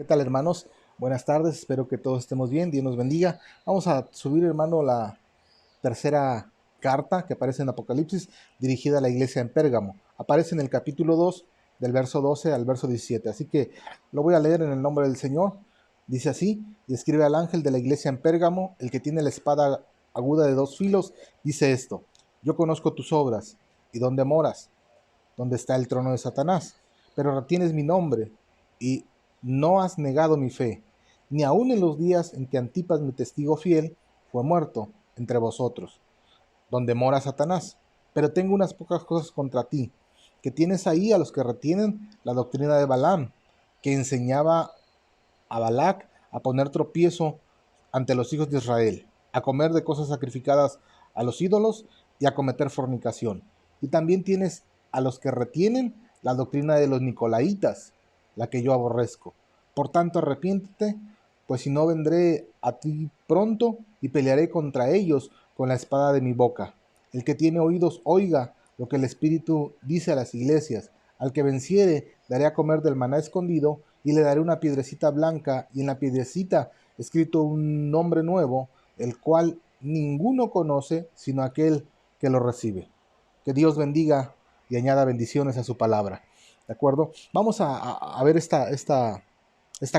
¿Qué tal, hermanos? Buenas tardes, espero que todos estemos bien, Dios nos bendiga. Vamos a subir, hermano, la tercera carta que aparece en Apocalipsis, dirigida a la iglesia en Pérgamo. Aparece en el capítulo 2, del verso 12 al verso 17. Así que lo voy a leer en el nombre del Señor. Dice así: y escribe al ángel de la iglesia en Pérgamo, el que tiene la espada aguda de dos filos, dice esto: yo conozco tus obras y dónde moras, donde está el trono de Satanás, pero retienes mi nombre y no has negado mi fe, ni aun en los días en que Antipas, mi testigo fiel, fue muerto entre vosotros, donde mora Satanás. Pero tengo unas pocas cosas contra ti, que tienes ahí a los que retienen la doctrina de Balaam, que enseñaba a Balac a poner tropiezo ante los hijos de Israel, a comer de cosas sacrificadas a los ídolos y a cometer fornicación. Y también tienes a los que retienen la doctrina de los nicolaitas, la que yo aborrezco. Por tanto, arrepiéntete, pues si no, vendré a ti pronto y pelearé contra ellos con la espada de mi boca. El que tiene oídos, oiga lo que el Espíritu dice a las iglesias. Al que venciere, daré a comer del maná escondido, y le daré una piedrecita blanca, y en la piedrecita escrito un nombre nuevo, el cual ninguno conoce sino aquel que lo recibe. Que Dios bendiga y añada bendiciones a su palabra. ¿De acuerdo? Vamos a ver esta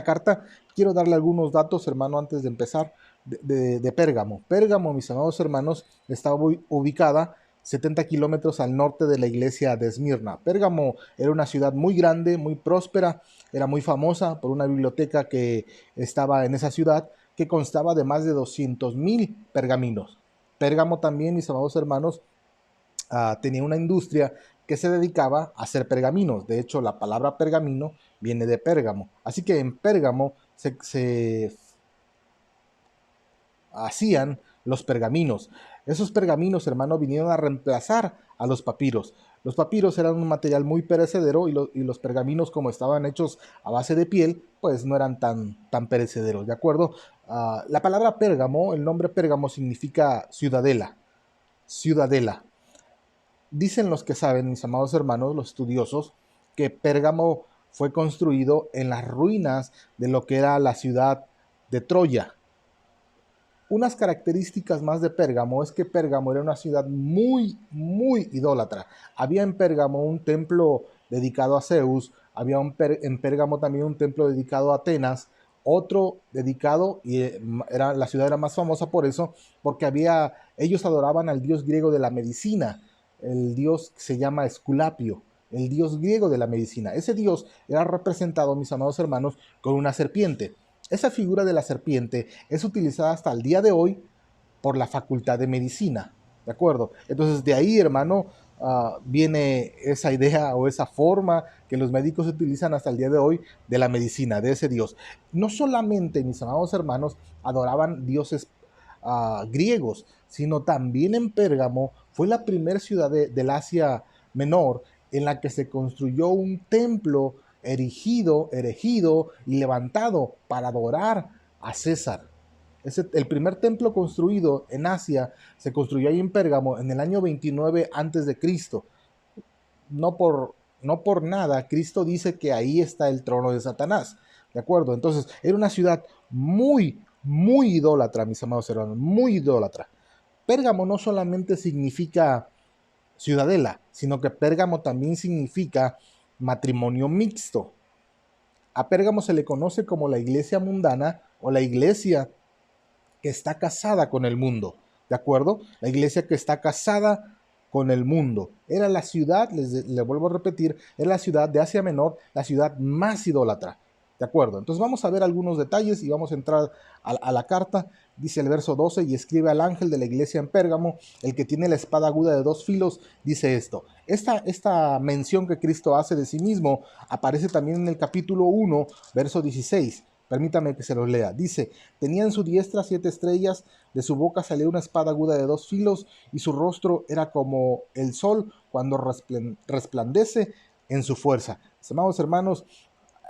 carta. Quiero darle algunos datos, hermano, antes de empezar, de Pérgamo. Pérgamo, mis amados hermanos, está ubicada 70 kilómetros al norte de la iglesia de Esmirna. Pérgamo era una ciudad muy grande, muy próspera, era muy famosa por una biblioteca que estaba en esa ciudad, que constaba de más de 200,000 pergaminos. Pérgamo también, mis amados hermanos, tenía una industria que se dedicaba a hacer pergaminos. De hecho, la palabra pergamino viene de Pérgamo. Así que en Pérgamo se hacían los pergaminos. Esos pergaminos, hermano, vinieron a reemplazar a los papiros. Los papiros eran un material muy perecedero y los pergaminos, como estaban hechos a base de piel, pues no eran tan perecederos, ¿de acuerdo? La palabra Pérgamo, el nombre Pérgamo significa ciudadela, ciudadela. Dicen los que saben, mis amados hermanos, los estudiosos, que Pérgamo fue construido en las ruinas de lo que era la ciudad de Troya. Unas características más de Pérgamo es que Pérgamo era una ciudad muy idólatra. Había en Pérgamo un templo dedicado a Zeus, había en Pérgamo también un templo dedicado a Atenas, otro dedicado, la ciudad era más famosa por eso, porque ellos adoraban al dios griego de la medicina, el dios que se llama Esculapio, el dios griego de la medicina. Ese dios era representado, mis amados hermanos, con una serpiente. Esa figura de la serpiente es utilizada hasta el día de hoy por la Facultad de Medicina, ¿de acuerdo? Entonces de ahí, hermano, viene esa idea o esa forma que los médicos utilizan hasta el día de hoy de la medicina, de ese dios. No solamente, mis amados hermanos, adoraban dioses griegos, sino también en Pérgamo fue la primera ciudad del Asia Menor en la que se construyó un templo erigido y levantado para adorar a César. El primer templo construido en Asia se construyó ahí en Pérgamo en el año 29 antes de Cristo. No por nada, Cristo dice que ahí está el trono de Satanás. ¿De acuerdo? Entonces, era una ciudad muy idólatra, mis amados hermanos, muy idólatra. Pérgamo no solamente significa ciudadela, sino que Pérgamo también significa matrimonio mixto. A Pérgamo se le conoce como la iglesia mundana o la iglesia que está casada con el mundo, ¿de acuerdo? La iglesia que está casada con el mundo. Era la ciudad, les vuelvo a repetir, era la ciudad de Asia Menor, la ciudad más idólatra, ¿de acuerdo? Entonces vamos a ver algunos detalles y vamos a entrar a la carta. Dice el verso 12: y escribe al ángel de la iglesia en Pérgamo, el que tiene la espada aguda de dos filos, dice esto. Esta mención que Cristo hace de sí mismo aparece también en el capítulo 1, verso 16. Permítame que se los lea. Dice: tenía en su diestra 7 estrellas, de su boca salía una espada aguda de dos filos, y su rostro era como el sol cuando resplandece en su fuerza. Amados hermanos,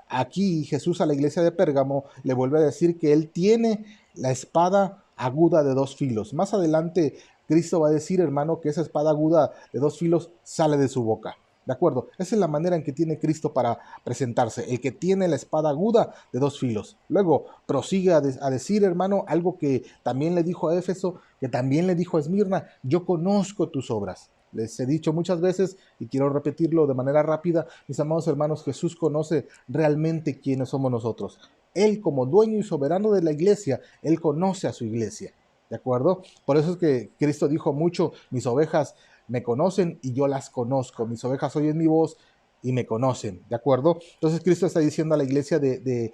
aquí Jesús a la iglesia de Pérgamo le vuelve a decir que él tiene la espada aguda de dos filos. Más adelante Cristo va a decir, hermano, que esa espada aguda de dos filos sale de su boca. ¿De acuerdo? Esa es la manera en que tiene Cristo para presentarse, el que tiene la espada aguda de dos filos. Luego prosigue a decir, hermano, algo que también le dijo a Éfeso, que también le dijo a Esmirna: yo conozco tus obras. Les he dicho muchas veces y quiero repetirlo de manera rápida, mis amados hermanos, Jesús conoce realmente quiénes somos nosotros. Él, como dueño y soberano de la iglesia, Él conoce a su iglesia. ¿De acuerdo? Por eso es que Cristo dijo mucho: mis ovejas me conocen y yo las conozco, mis ovejas oyen mi voz y me conocen, ¿de acuerdo? Entonces Cristo está diciendo a la iglesia de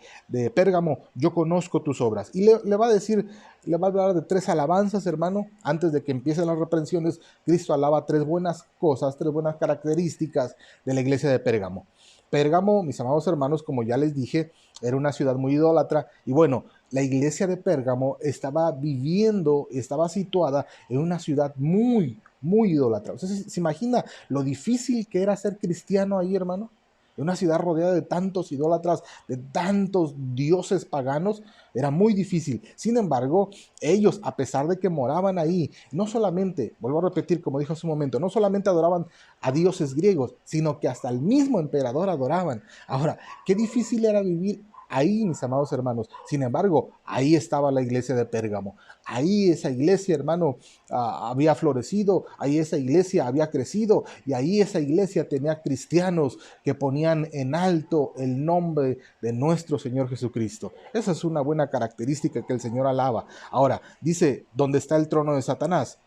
Pérgamo: yo conozco tus obras. Y le va a decir, le va a hablar de tres alabanzas, hermano. Antes de que empiecen las reprensiones, Cristo alaba tres buenas cosas, tres buenas características de la iglesia de Pérgamo. Pérgamo, mis amados hermanos, como ya les dije, era una ciudad muy idólatra. Y bueno, la iglesia de Pérgamo estaba viviendo, estaba situada en una ciudad muy idólatra. Entonces, ¿se imagina lo difícil que era ser cristiano ahí, hermano? En una ciudad rodeada de tantos idólatras, de tantos dioses paganos, era muy difícil. Sin embargo, ellos, a pesar de que moraban ahí, no solamente, vuelvo a repetir como dijo hace un momento, no solamente adoraban a dioses griegos, sino que hasta el mismo emperador adoraban. Ahora, qué difícil era vivir ahí, mis amados hermanos. Sin embargo, ahí estaba la iglesia de Pérgamo. Ahí esa iglesia, hermano, había florecido, ahí esa iglesia había crecido, y ahí esa iglesia tenía cristianos que ponían en alto el nombre de nuestro Señor Jesucristo. Esa es una buena característica que el Señor alaba. Ahora, dice: ¿dónde está el trono de Satanás?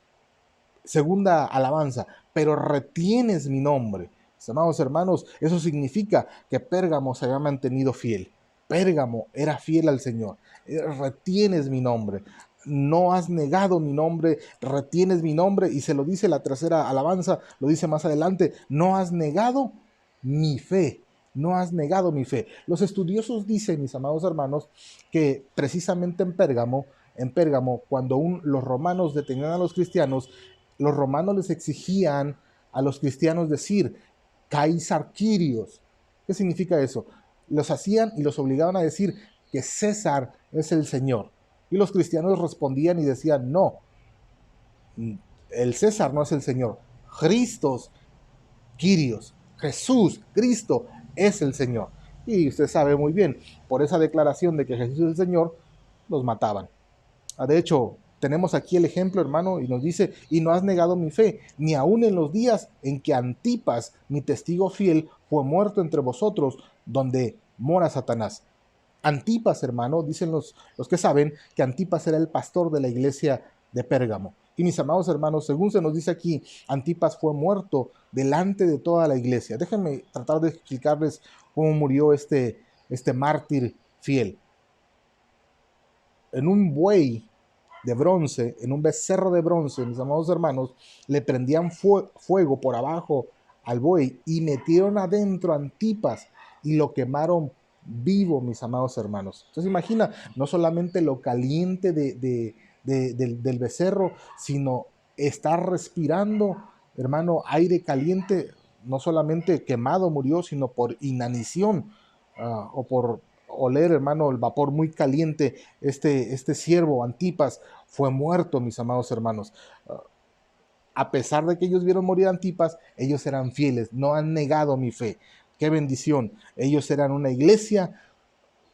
Segunda alabanza: pero retienes mi nombre. Mis amados hermanos, eso significa que Pérgamo se había mantenido fiel. Pérgamo era fiel al Señor. Retienes mi nombre. No has negado mi nombre, retienes mi nombre. Y se lo dice la tercera alabanza, lo dice más adelante: no has negado mi fe. No has negado mi fe. Los estudiosos dicen, mis amados hermanos, que precisamente en Pérgamo, cuando los romanos detenían a los cristianos, los romanos les exigían a los cristianos decir Caesar Kyrios. ¿Qué significa eso? Los hacían y los obligaban a decir que César es el Señor. Y los cristianos respondían y decían: no, el César no es el Señor. Christos, Kyrios, Jesús, Cristo es el Señor. Y usted sabe muy bien, por esa declaración de que Jesús es el Señor, los mataban. De hecho, tenemos aquí el ejemplo, hermano, y nos dice: y no has negado mi fe, ni aun en los días en que Antipas, mi testigo fiel, fue muerto entre vosotros, donde mora Satanás. Antipas, hermano, dicen los que saben, que Antipas era el pastor de la iglesia de Pérgamo. Y mis amados hermanos, según se nos dice aquí, Antipas fue muerto delante de toda la iglesia. Déjenme tratar de explicarles cómo murió este mártir fiel. En un buey de bronce, en un becerro de bronce, mis amados hermanos, le prendían fuego por abajo al buey y metieron adentro a Antipas y lo quemaron vivo, mis amados hermanos. Entonces imagina, no solamente lo caliente del becerro, sino estar respirando, hermano, aire caliente. No solamente quemado murió, sino por inanición, o por oler, hermano, el vapor muy caliente. Este siervo Antipas fue muerto, mis amados hermanos. A pesar de que ellos vieron morir a Antipas, ellos eran fieles, no han negado mi fe. Qué bendición. Ellos eran una iglesia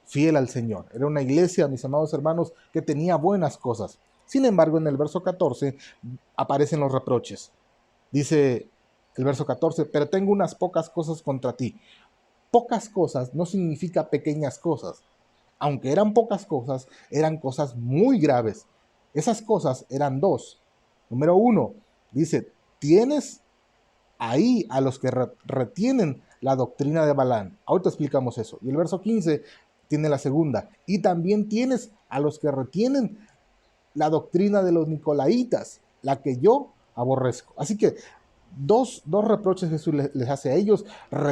fiel al Señor. Era una iglesia, mis amados hermanos, que tenía buenas cosas. Sin embargo, en el verso 14 aparecen los reproches. Dice el verso 14: pero tengo unas pocas cosas contra ti. Pocas cosas no significa pequeñas cosas. Aunque eran pocas cosas, eran cosas muy graves. Esas cosas eran dos. Número uno, dice: tienes ahí a los que retienen la doctrina de Balaam. Ahorita explicamos eso. Y el verso 15 tiene la segunda: y también tienes a los que retienen la doctrina de los nicolaitas, la que yo aborrezco. Así que dos reproches Jesús les hace a ellos: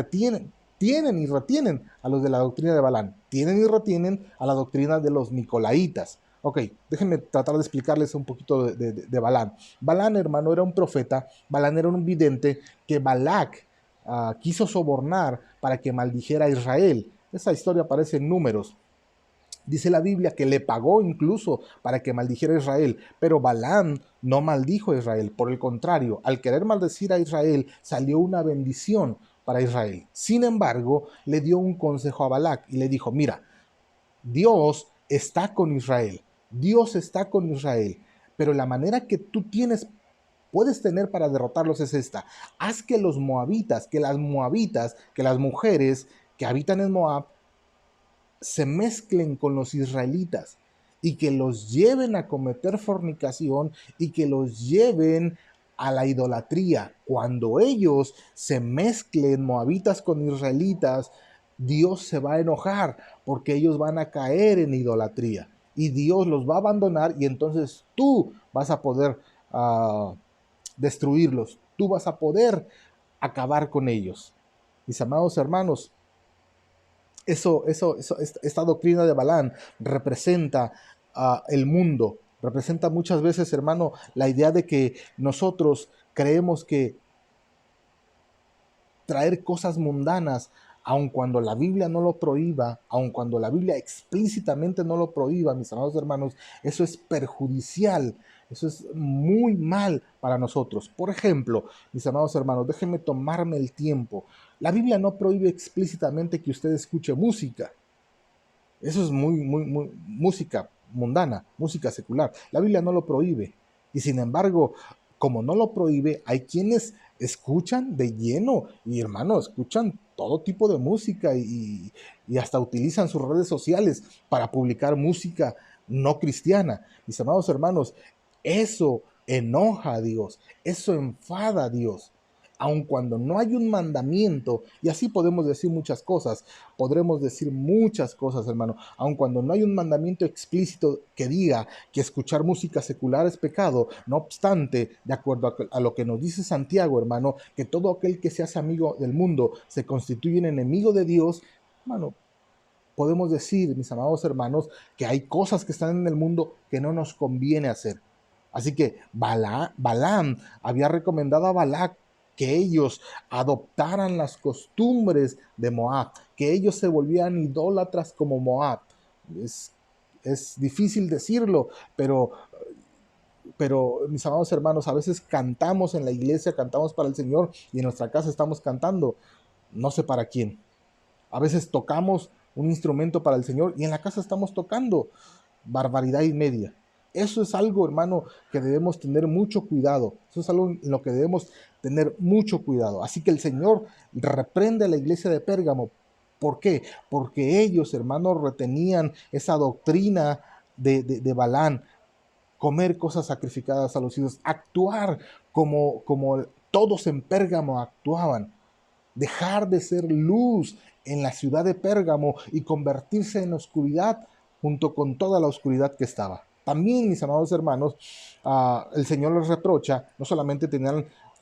tienen y retienen a los de la doctrina de Balaam, tienen y retienen a la doctrina de los nicolaitas. Ok, déjenme tratar de explicarles un poquito de Balaam. Balaam, hermano, era un profeta. Balaam era un vidente que Balac quiso sobornar para que maldijera a Israel. Esa historia aparece en Números. Dice la Biblia que le pagó incluso para que maldijera a Israel, pero Balaam no maldijo a Israel. Por el contrario, al querer maldecir a Israel, salió una bendición para Israel. Sin embargo, le dio un consejo a Balac y le dijo, mira, Dios está con Israel, Dios está con Israel, pero la manera que tú puedes tener para derrotarlos es esta. Haz que los moabitas, que las mujeres que habitan en Moab, se mezclen con los israelitas y que los lleven a cometer fornicación y que los lleven a la idolatría. Cuando ellos se mezclen moabitas con israelitas, Dios se va a enojar porque ellos van a caer en idolatría y Dios los va a abandonar y entonces tú vas a poder destruirlos, tú vas a poder acabar con ellos. Mis amados hermanos, esta doctrina de Balán representa el mundo, representa muchas veces, hermano, la idea de que nosotros creemos que traer cosas mundanas, aun cuando la Biblia no lo prohíba, aun cuando la Biblia explícitamente no lo prohíba, mis amados hermanos, eso es perjudicial, eso es muy mal para nosotros. Por ejemplo, mis amados hermanos, déjenme tomarme el tiempo. La Biblia no prohíbe explícitamente que usted escuche música. Eso es muy música mundana, música secular. La Biblia no lo prohíbe. Y sin embargo, como no lo prohíbe, hay quienes escuchan de lleno y hermano, escuchan todo tipo de música y hasta utilizan sus redes sociales para publicar música no cristiana. Mis amados hermanos, eso enoja a Dios, eso enfada a Dios. Aun cuando no hay un mandamiento, y así podemos decir muchas cosas, podremos decir muchas cosas, hermano, aun cuando no hay un mandamiento explícito que diga que escuchar música secular es pecado, no obstante, de acuerdo a lo que nos dice Santiago, hermano, que todo aquel que se hace amigo del mundo se constituye un enemigo de Dios, hermano, podemos decir, mis amados hermanos, que hay cosas que están en el mundo que no nos conviene hacer. Así que Balaam había recomendado a Balac que ellos adoptaran las costumbres de Moab, que ellos se volvieran idólatras como Moab. Es, es difícil decirlo, pero mis amados hermanos, a veces cantamos en la iglesia, cantamos para el Señor y en nuestra casa estamos cantando, no sé para quién. A veces tocamos un instrumento para el Señor y en la casa estamos tocando barbaridad y media. Eso es algo, hermano, que debemos tener mucho cuidado. Eso es algo en lo que debemos tener mucho cuidado. Así que el Señor reprende a la iglesia de Pérgamo. ¿Por qué? Porque ellos, hermanos, retenían esa doctrina de Balán, comer cosas sacrificadas a los ídolos, actuar como todos en Pérgamo actuaban, dejar de ser luz en la ciudad de Pérgamo y convertirse en oscuridad junto con toda la oscuridad que estaba. También, mis amados hermanos, el Señor les reprocha, no solamente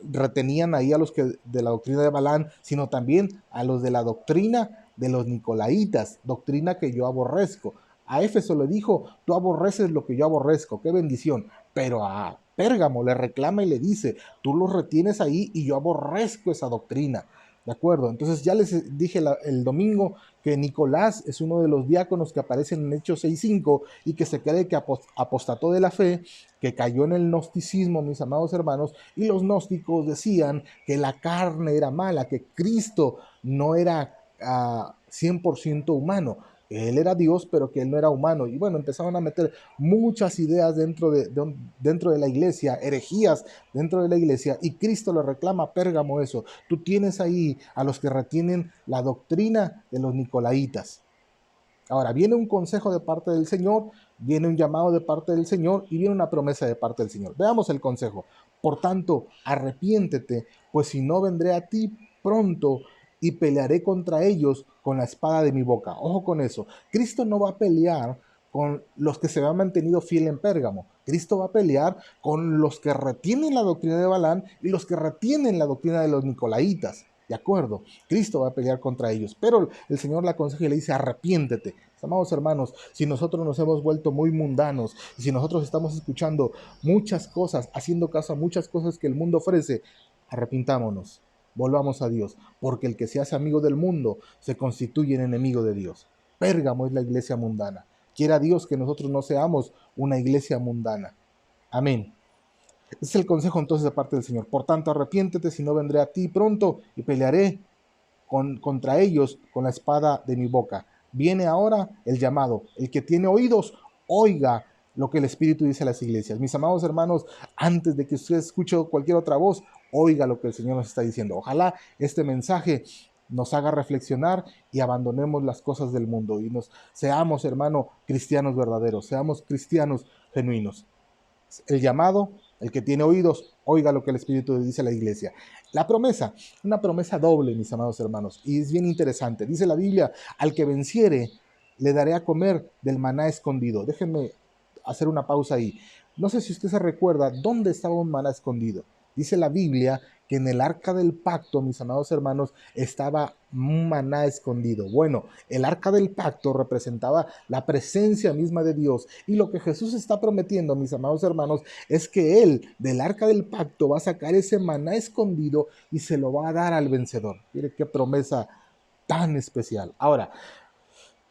retenían ahí a los que de la doctrina de Balán, sino también a los de la doctrina de los Nicolaitas, doctrina que yo aborrezco. A Éfeso le dijo, tú aborreces lo que yo aborrezco, qué bendición. Pero a Pérgamo le reclama y le dice, tú los retienes ahí y yo aborrezco esa doctrina. ¿De acuerdo? Entonces ya les dije el domingo que Nicolás es uno de los diáconos que aparecen en Hechos 6:5 y que se cree que apostató de la fe, que cayó en el gnosticismo, mis amados hermanos, y los gnósticos decían que la carne era mala, que Cristo no era 100% humano. Él era Dios, pero que él no era humano. Y bueno, empezaron a meter muchas ideas dentro de la iglesia, herejías dentro de la iglesia, y Cristo le reclama a Pérgamo eso. Tú tienes ahí a los que retienen la doctrina de los Nicolaitas. Ahora, viene un consejo de parte del Señor, viene un llamado de parte del Señor y viene una promesa de parte del Señor. Veamos el consejo. Por tanto, arrepiéntete, pues si no vendré a ti pronto y pelearé contra ellos con la espada de mi boca. Ojo con eso. Cristo no va a pelear con los que se han mantenido fiel en Pérgamo. Cristo va a pelear con los que retienen la doctrina de Balán y los que retienen la doctrina de los Nicolaitas. ¿De acuerdo? Cristo va a pelear contra ellos, pero el Señor le aconseja y le dice, arrepiéntete. Amados hermanos, si nosotros nos hemos vuelto muy mundanos, y si nosotros estamos escuchando muchas cosas, haciendo caso a muchas cosas que el mundo ofrece, arrepintámonos, volvamos a Dios, porque el que se hace amigo del mundo se constituye en enemigo de Dios. Pérgamo es la iglesia mundana. Quiera Dios que nosotros no seamos una iglesia mundana. Amén. Ese es el consejo entonces de parte del Señor. Por tanto, arrepiéntete, si no vendré a ti pronto y pelearé contra ellos con la espada de mi boca. Viene ahora el llamado. El que tiene oídos, oiga lo que el Espíritu dice a las iglesias. Mis amados hermanos, antes de que usted escuche cualquier otra voz, oiga lo que el Señor nos está diciendo. Ojalá este mensaje nos haga reflexionar y abandonemos las cosas del mundo y nos seamos, hermano, cristianos verdaderos, seamos cristianos genuinos. El llamado, el que tiene oídos, oiga lo que el Espíritu dice a la iglesia. La promesa, una promesa doble, mis amados hermanos, y es bien interesante. Dice la Biblia, al que venciere, le daré a comer del maná escondido. Déjenme hacer una pausa ahí. No sé si usted se recuerda dónde estaba un maná escondido. Dice la Biblia que en el arca del pacto, mis amados hermanos, estaba un maná escondido. Bueno, el arca del pacto representaba la presencia misma de Dios, y lo que Jesús está prometiendo, mis amados hermanos, es que Él del arca del pacto va a sacar ese maná escondido y se lo va a dar al vencedor. Mire qué promesa tan especial. Ahora,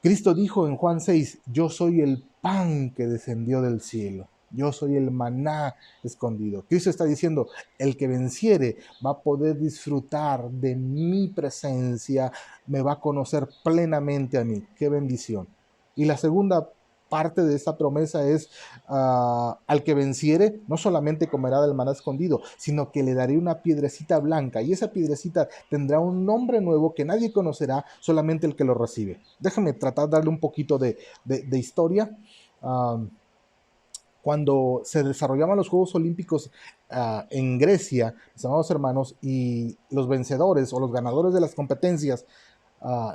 Cristo dijo en Juan 6, yo soy el pan que descendió del cielo. Yo soy el maná escondido. Cristo está diciendo, el que venciere va a poder disfrutar de mi presencia, me va a conocer plenamente a mí. Qué bendición. Y la segunda parte de esta promesa es, al que venciere, no solamente comerá del maná escondido, sino que le daré una piedrecita blanca, y esa piedrecita tendrá un nombre nuevo que nadie conocerá, solamente el que lo recibe. Déjame tratar de darle un poquito de historia. Uh, Cuando se desarrollaban los Juegos Olímpicos en Grecia, mis amados hermanos, y los vencedores o los ganadores de las competencias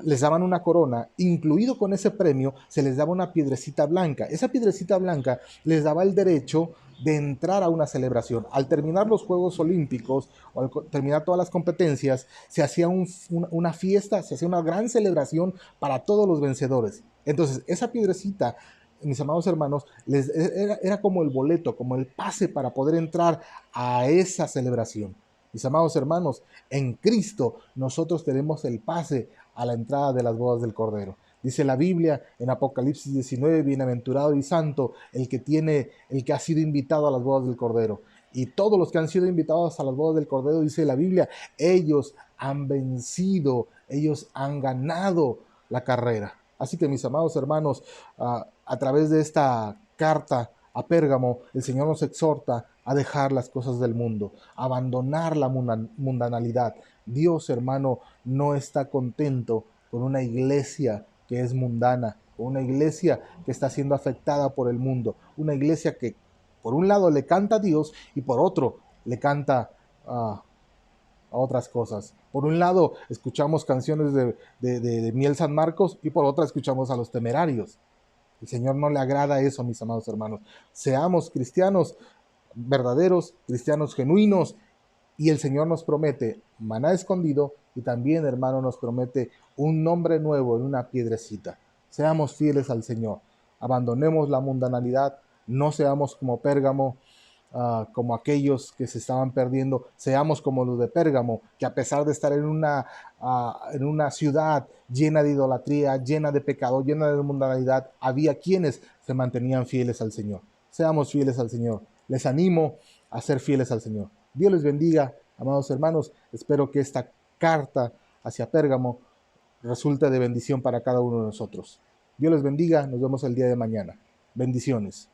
les daban una corona, incluido con ese premio se les daba una piedrecita blanca. Esa piedrecita blanca les daba el derecho de entrar a una celebración. Al terminar los Juegos Olímpicos o al terminar todas las competencias, se hacía una fiesta, se hacía una gran celebración para todos los vencedores. Entonces, esa piedrecita, mis amados hermanos, era como el boleto, como el pase para poder entrar a esa celebración. Mis amados hermanos, en Cristo nosotros tenemos el pase a la entrada de las bodas del Cordero. Dice la Biblia en Apocalipsis 19, bienaventurado y santo el que ha sido invitado a las bodas del Cordero. Y todos los que han sido invitados a las bodas del Cordero, dice la Biblia, ellos han vencido, ellos han ganado la carrera. Así que mis amados hermanos, a través de esta carta a Pérgamo, el Señor nos exhorta a dejar las cosas del mundo, a abandonar la mundanalidad. Dios, hermano, no está contento con una iglesia que es mundana, con una iglesia que está siendo afectada por el mundo, una iglesia que por un lado le canta a Dios y por otro le canta a otras cosas. Por un lado escuchamos canciones de Miel San Marcos y por otra escuchamos a los Temerarios. El Señor no le agrada eso, mis amados hermanos. Seamos cristianos verdaderos, cristianos genuinos, y el Señor nos promete maná escondido y también, hermano, nos promete un nombre nuevo en una piedrecita. Seamos fieles al Señor. Abandonemos la mundanalidad. No seamos como Pérgamo, como aquellos que se estaban perdiendo. Seamos como los de Pérgamo, que a pesar de estar en una ciudad llena de idolatría, llena de pecado, llena de mundanalidad, había quienes se mantenían fieles al Señor. Seamos fieles al Señor. Les animo a ser fieles al Señor. Dios les bendiga, amados hermanos. Espero que esta carta hacia Pérgamo resulte de bendición para cada uno de nosotros. Dios les bendiga. Nos vemos el día de mañana. Bendiciones.